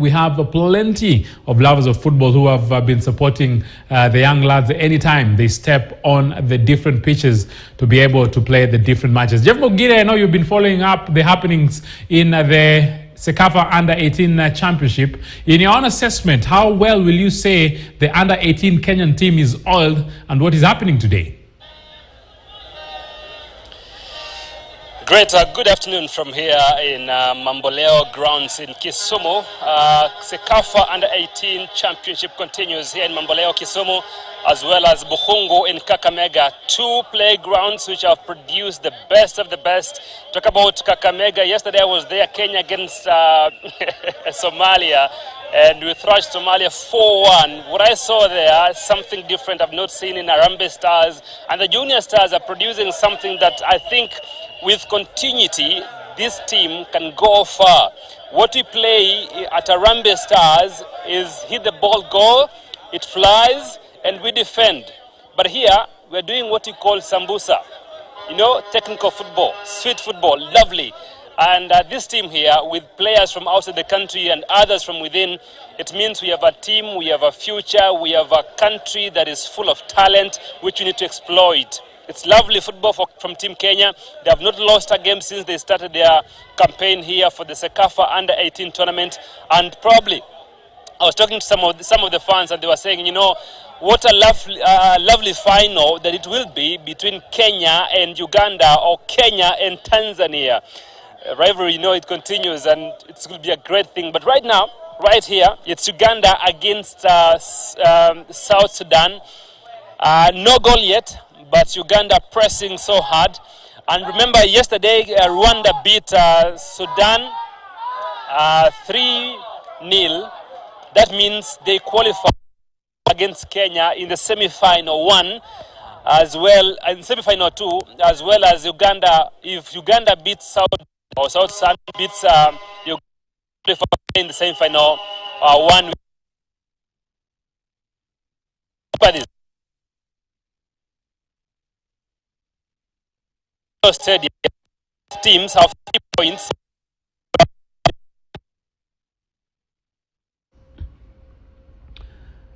We have plenty of lovers of football who have been supporting the young lads anytime they step on the different pitches to be able to play the different matches. Jeff Mogire, I know you've been following up the happenings in the CECAFA Under-18 Championship. In your own assessment, how well will you say the Under-18 Kenyan team is oiled and what is happening today? Great. Good afternoon from here in Mamboleo grounds in Kisumu. CECAFA Under-18 Championship continues here in Mamboleo, Kisumu, as well as Bukhungu in Kakamega. Two playgrounds which have produced the best of the best. Talk about Kakamega. Yesterday I was there, Kenya against Somalia, and we thrashed Somalia 4-1. What I saw there, something different I've not seen in Harambee Stars. And the junior stars are producing something that I think with continuity, this team can go far. What we play at Harambee Stars is hit the ball, goal, it flies, and we defend. But here, we're doing what we call sambusa. You know, technical football, sweet football, lovely. And this team here, with players from outside the country and others from within, it means we have a team, we have a future, we have a country that is full of talent, which we need to exploit. It's lovely football from Team Kenya. They have not lost a game since they started their campaign here for the CECAFA Under-18 tournament. And probably, I was talking to some of the fans and they were saying, you know, what a lovely final that it will be between Kenya and Uganda or Kenya and Tanzania. Rivalry, you know, it continues and it's going to be a great thing. But right now, right here, it's Uganda against South Sudan. No goal yet, but Uganda pressing so hard. And remember, yesterday Rwanda beat Sudan 3-0. That means they qualify against Kenya in the semi-final 1, as well in semi-final 2, as well as Uganda. If Uganda beats South Sudan beats Uganda in the semi-final 1. Stadium teams have 3 points.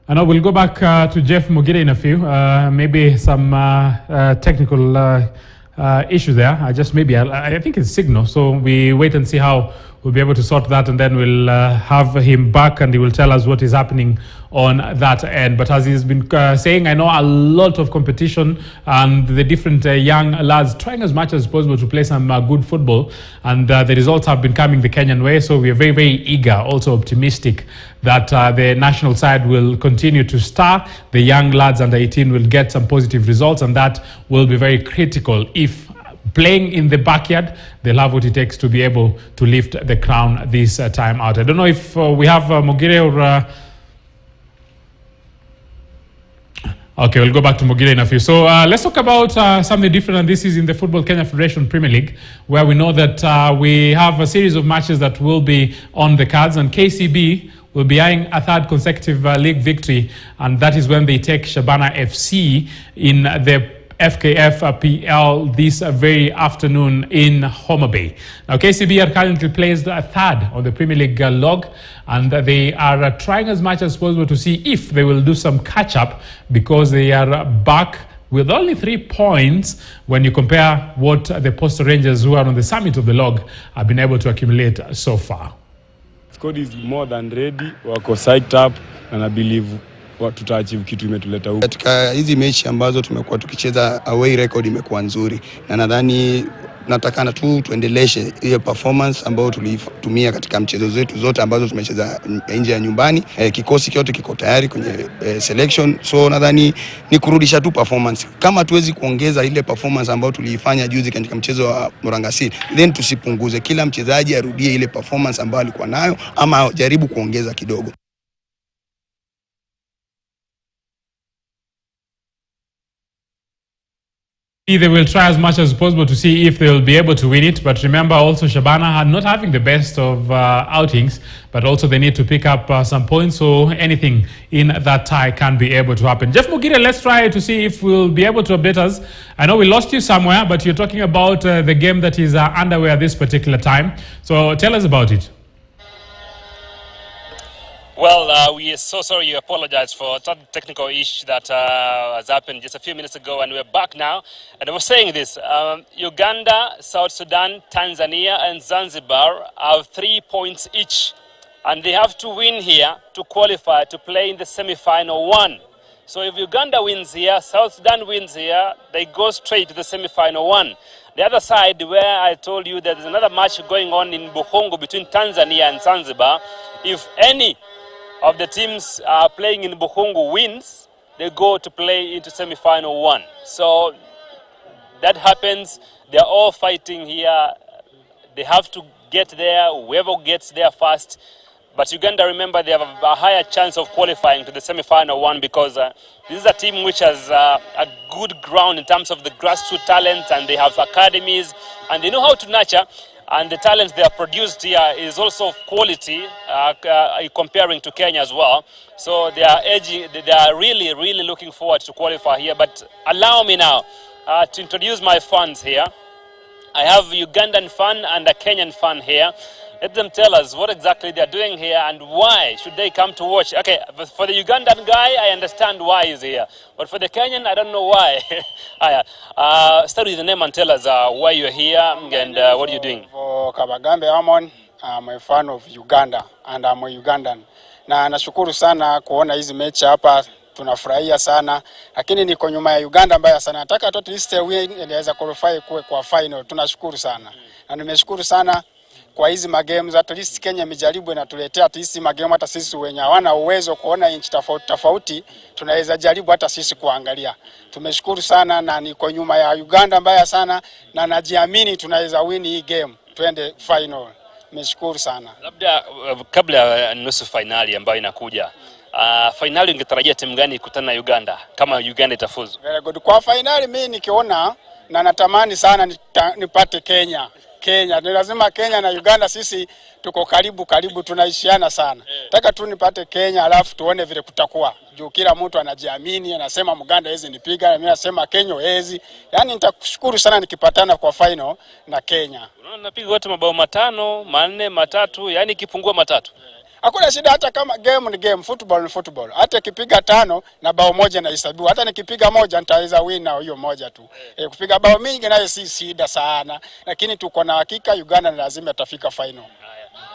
I know we'll go back to Jeff Mogire in a few. Maybe some technical issue there. I think it's signal. So we wait and see how we'll be able to sort that, and then we'll have him back and he will tell us what is happening on that end. But as he's been saying, I know a lot of competition and the different young lads trying as much as possible to play some good football, and the results have been coming the Kenyan way. So we are very, very eager, also optimistic that the national side will continue to star. The young lads under 18 will get some positive results, and that will be very critical. If playing in the backyard, they'll have what it takes to be able to lift the crown this time out. I don't know if we have Mogire or... Okay, we'll go back to Mogire in a few. So let's talk about something different, and this is in the Football Kenya Federation Premier League, where we know that we have a series of matches that will be on the cards, and KCB will be eyeing a third consecutive league victory, and that is when they take Shabana FC in the FKF PL this very afternoon in Homa Bay. Now, KCB are currently placed third on the Premier League log, and they are trying as much as possible to see if they will do some catch-up, because they are back with only 3 points when you compare what the Postal Rangers, who are on the summit of the log, have been able to accumulate so far. Squad is more than ready, wako psyched up, and I believe tutaachieve kitu imetuleta huko. Katika hizi mechi ambazo tumekuwa tukicheza, away record imekuwa nzuri, na nadhani natakana tu tuendeleshe ile performance ambayo tulitumia katika mchezo zetu zote ambazo tumecheza nje ya nyumbani. Kikosi kyote kiko tayari kwenye selection, so nadhani ni kurudisha tu performance. Kama tuwezi kuongeza ile performance ambayo tuliifanya juzi katika mchezo wa Murang'a, then tusipunguze, kila mchezaji arudie ile performance ambayo alikuwa nayo, ama jaribu kuongeza kidogo. They will try as much as possible to see if they will be able to win it. But remember also, Shabana are not having the best of outings, but also they need to pick up some points, so anything in that tie can be able to happen. Jeff Mogire, let's try to see if we'll be able to update us. I know we lost you somewhere, but you're talking about the game that is underway at this particular time. So tell us about it. Well, we are so sorry. You apologize for a technical issue that has happened just a few minutes ago, and we're back now. And I was saying this, Uganda, South Sudan, Tanzania, and Zanzibar have 3 points each. And they have to win here to qualify to play in the semi-final one. So if Uganda wins here, South Sudan wins here, they go straight to the semi-final one. The other side, where I told you there's another match going on in Bukhongo between Tanzania and Zanzibar, if any of the teams playing in Bukhongo wins, they go to play into semi-final one. So that happens. They're all fighting here. They have to get there, whoever gets there first. But Uganda, remember, they have a higher chance of qualifying to the semi-final one because this is a team which has a good ground in terms of the grassroots talent, and they have academies, and they know how to nurture. And the talent they have produced here is also of quality, comparing to Kenya as well. So they are really looking forward to qualify here. But allow me now to introduce my fans here. I have a Ugandan fan and a Kenyan fan here. Let them tell us what exactly they're doing here and why should they come to watch. Okay, for the Ugandan guy, I understand why he's here. But for the Kenyan, I don't know why. Start with the name and tell us why you're here and what are you doing. For Kabagambe Amon, I'm a fan of Uganda and I'm a Ugandan. Na nashukuru sana kuona hizi mechi hapa, tunafurahia sana. Lakini niko nyuma ya Uganda mbaya sana. Nataka at least win inaweza qualify kwa final. Tunashukuru sana. Na nimeshukuru sana kwa hizi magames, at least Kenya imejaribu inatuletea at least magame hata sisi wenye hawana uwezo kuona inchi tofauti tunaweza jaribu hata sisi kuangalia. Tumeshukuru sana na niko nyuma ya Uganda mbaya sana na najiamini tunaweza win hii game twende final. Nimeshukuru sana. Labda kabla ya nusu finali ambayo inakuja, finali ungetarajia timu gani ikutana na Uganda kama Uganda itafuzu? Very good. Kwa finali mimi nikiona na natamani sana nipate Kenya. Ni lazima Kenya na Uganda sisi tuko karibu tunaishiana sana. Nataka tu nipate Kenya alafu tuone vile kutakuwa. Juu kila mtu anajiamini, anasema Uganda hizi nipiga, na mimi nasema Kenya hizi. Yaani nitakushukuru sana nikipatana kwa final na Kenya. Unaona napiga wote mabao 5, 4, 3, yani ikipungua 3. Hakuna shida, hata kama game ni game, football ni football. Hata kipiga 5 na bao moja na hesabu. Hata nikipiga moja nitaweza win na hiyo moja tu. Kupiga bao mingi nayo si shida sana, lakini tuko na hakika Uganda ni lazima itafika final.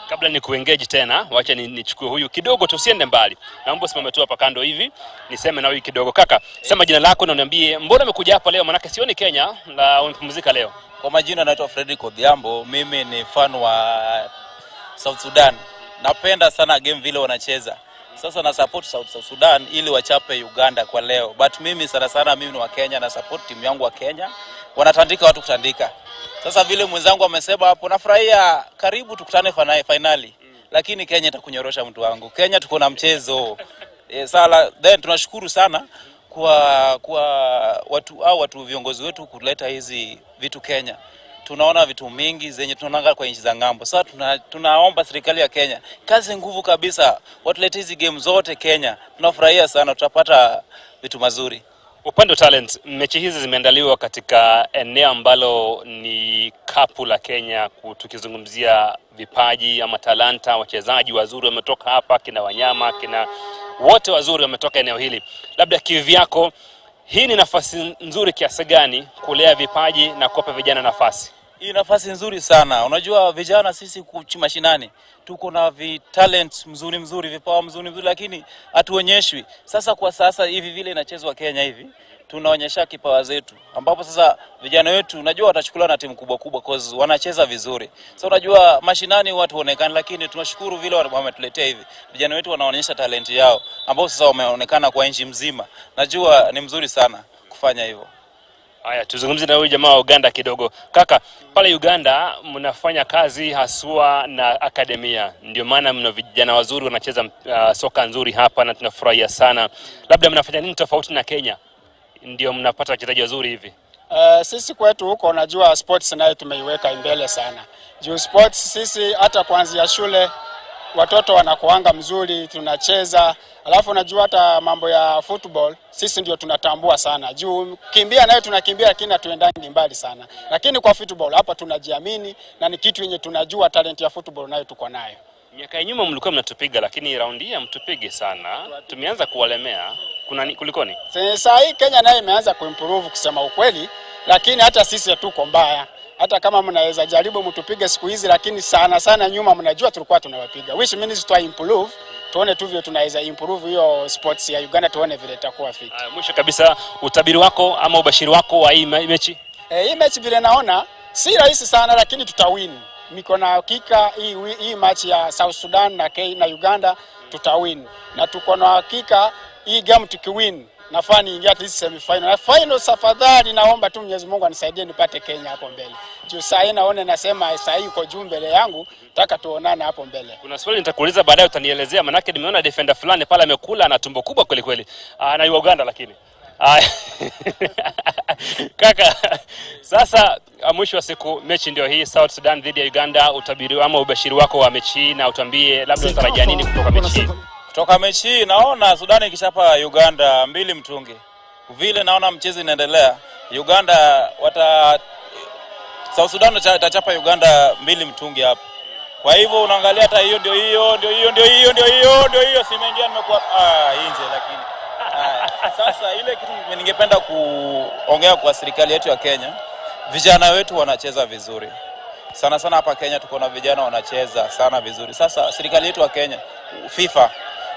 Kabla ni kuengage tena, wacha nichukue huyu kidogo tusiende mbali. Naomba usimame tu hapa kando hivi, niseme na huyu kidogo. Kaka, sema jina lako na uniambie mbona umekuja hapa leo, maana sioni Kenya na umepumzika leo. Kwa majina naitwa Fredrick Odhiambo, mimi ni fan wa South Sudan. Napenda sana game vile wanacheza. Sasa na support South Sudan ili wachape Uganda kwa leo. But mimi sana mimi ni wa Kenya na support timu yangu wa Kenya. Wanatandika watu kutandika. Sasa vile mwenzangu amesema hapo, nafurahia karibu tukutane finali. Lakini Kenya itakunyorosha mtu wangu. Kenya tuko na mchezo. Sala then tunashukuru sana kwa watu viongozi wetu kuleta hizi vitu Kenya. Tunaona vitu mingi zenye tunaangalia kwa nchi za ngambo. Sasa tunaomba serikali ya Kenya kazi nguvu kabisa, watulete hizi game zote Kenya. Tunafurahia sana, tutapata vitu mazuri. Upande wa talent, mechi hizi zimeandaliwa katika eneo ambalo ni kapu la Kenya, tukizungumzia vipaji ama talanta, wachezaji wazuri wametoka hapa, kina Wanyama, kina wote wazuri wametoka eneo hili. Labda kivyako, hii ni nafasi nzuri kiasi gani kulea vipaji na kuwapa vijana nafasi? Hii nafasi nzuri sana. Unajua vijana sisi mashinani tuko na talent mzuri, vipawa mzuri, lakini hatuonyeshwi. Sasa kwa sasa hivi vile inachezwa Kenya hivi, tunaonyesha kipawa zetu. Ambapo sasa vijana wetu unajua watachukuliwa na timu kubwa cause wanacheza vizuri. Sasa unajua mashinani watu waonekana, lakini tunashukuru vile wametuletea hivi. Vijana wetu wanaonyesha talent yao ambao sasa wameonekana kwa nchi mzima. Najua ni mzuri sana kufanya hivyo. Haya, tuzungumzie na huyu jamaa wa Uganda kidogo. Kaka, pale Uganda mnafanya kazi haswa na akademia. Ndio maana mna vijana wazuri wanacheza soka nzuri hapa na tunafurahia sana. Labda mnafanya nini tofauti na Kenya ndio mnapata wachezaji wazuri hivi? Sisi kwetu huko unajua sports nayo tumeiweka mbele sana. Juu sports sisi hata kuanzia shule watoto wanakuanga mzuri, tunacheza. Alafu unajua hata mambo ya football sisi ndio tunatambua sana. Juu kimbia nayo tunakimbia lakini hatuendangi mbali sana. Lakini kwa football hapa tunajiamini na ni kitu yenye tunajua talent ya football nayo tuko nayo. Miaka ya nyuma mlikuwa mnatupiga, lakini raundi hii mtupige sana. Tumeanza kuwalemea. Kulikoni? Sasa hii Kenya nayo imeanza kuimprove kusema ukweli, lakini hata sisi hatuko mbaya. Hata kama mnaweza jaribu mtupige siku hizi, lakini sana nyuma mnajua tulikuwa tunawapiga. Which means to improve, tuone tu vile tunaweza improve hiyo sports ya Uganda, tuone vile itakuwa fit. Mwisho kabisa, utabiri wako ama ubashiri wako wa hii mechi? Hii mechi vile naona si rahisi sana, lakini tutawin. Niko na hakika hii match ya South Sudan na Uganda tutawin. Na tuko na hakika hii game tukiwin nafaa niingia at least semi-final. Na final safadhali naomba tu Mwenyezi Mungu anisaidie nipate Kenya hapo mbele. Juu saa hii naona nasema saa hii uko juu mbele yangu, nataka tuonane hapo mbele. Kuna swali nitakuuliza baadaye utanielezea, manake nimeona defender fulani pale amekula na tumbo kubwa kweli kweli. Na Uganda lakini. Kaka, sasa mwisho wa siku mechi ndio hii, South Sudan dhidi ya Uganda. Utabiri ama ubashiri wako wa mechi na utambie labda unatarajia nini kutoka mechi? Kutoka mechi naona Sudan ikishapa Uganda 2-0. Vile naona mchezo inaendelea, South Sudan itachapa Uganda 2-0 hapa. Kwa hivyo unaangalia hata hiyo ndio simeingia nimekuwa nje lakini sasa ile kitu ningependa kuongea kwa serikali yetu ya Kenya, vijana wetu wanacheza vizuri. Sana hapa Kenya tuko na vijana wanacheza sana vizuri. Sasa serikali yetu ya Kenya, FIFA,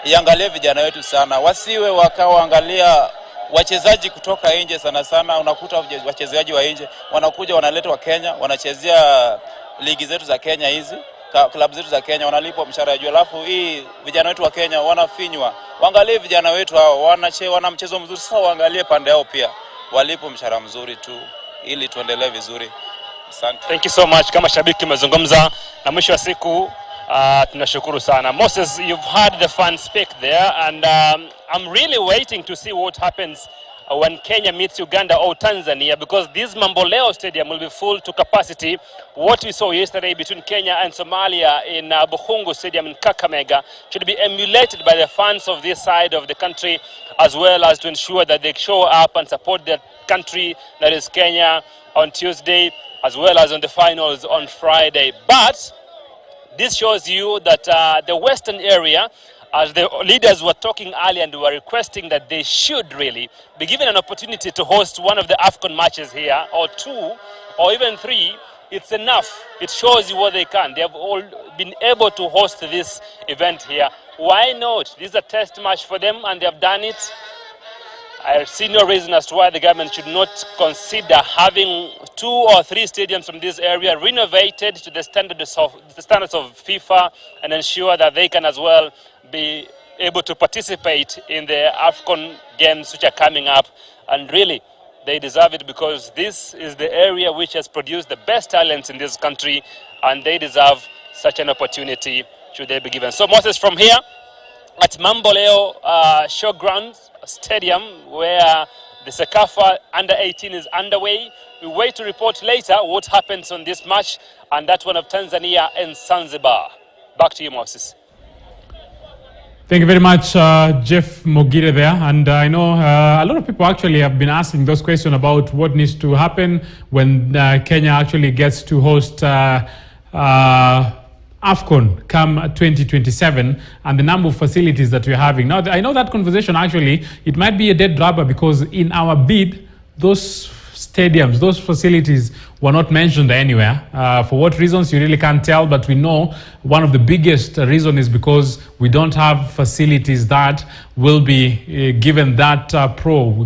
iangalie vijana wetu sana. Wasiwe wakaangalia wachezaji kutoka nje sana. Unakuta wachezaji wa nje wanakuja wanaletwa Kenya, wanachezea ligi zetu za Kenya hizi. Klabu zetu za Kenya wanalipwa mshahara ya juu, alafu hii vijana wetu wa Kenya wanafinywa. Waangalie vijana wetu hao wana mchezo mzuri, sasa waangalie pande yao pia walipo mshahara mzuri tu ili tuendelee vizuri. Asante. Thank you so much. Kama shabiki umezungumza na mwisho wa siku tunashukuru sana. Moses, you've heard the fans speak there, and I'm really waiting to see what happens when Kenya meets Uganda or Tanzania, because this Mamboleo Stadium will be full to capacity. What we saw yesterday between Kenya and Somalia in Bukhungu Stadium in Kakamega should be emulated by the fans of this side of the country, as well as to ensure that they show up and support their country, that is Kenya, on Tuesday, as well as on the finals on Friday. But this shows you that the western area, as the leaders were talking earlier and were requesting that they should really be given an opportunity to host one of the AFCON matches here, or 2, or even 3, it's enough. It shows you what they can. They have all been able to host this event here. Why not? This is a test match for them, and they have done it. I see no reason as to why the government should not consider having 2 or 3 stadiums from this area renovated to the standards of FIFA, and ensure that they can as well be able to participate in the AFCON games which are coming up. And really, they deserve it, because this is the area which has produced the best talents in this country, and they deserve such an opportunity should they be given. So Moses, from here at Mamboleo Showgrounds Stadium, where the CECAFA under-18 is underway, we wait to report later what happens on this match, and that one of Tanzania and Zanzibar. Back to you, Moses. Thank you very much, Jeff Mogire there. And I know a lot of people actually have been asking those questions about what needs to happen when Kenya actually gets to host AFCON come 2027, and the number of facilities that we're having. Now, I know that conversation actually, it might be a dead rubber, because in our bid, those stadiums, those facilities were not mentioned anywhere. For what reasons, you really can't tell, but we know one of the biggest reason is because we don't have facilities that will be given that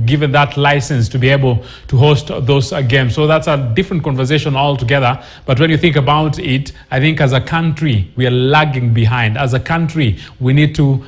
given that license to be able to host those games. So that's a different conversation altogether. But when you think about it, I think as a country, we are lagging behind. As a country, we need to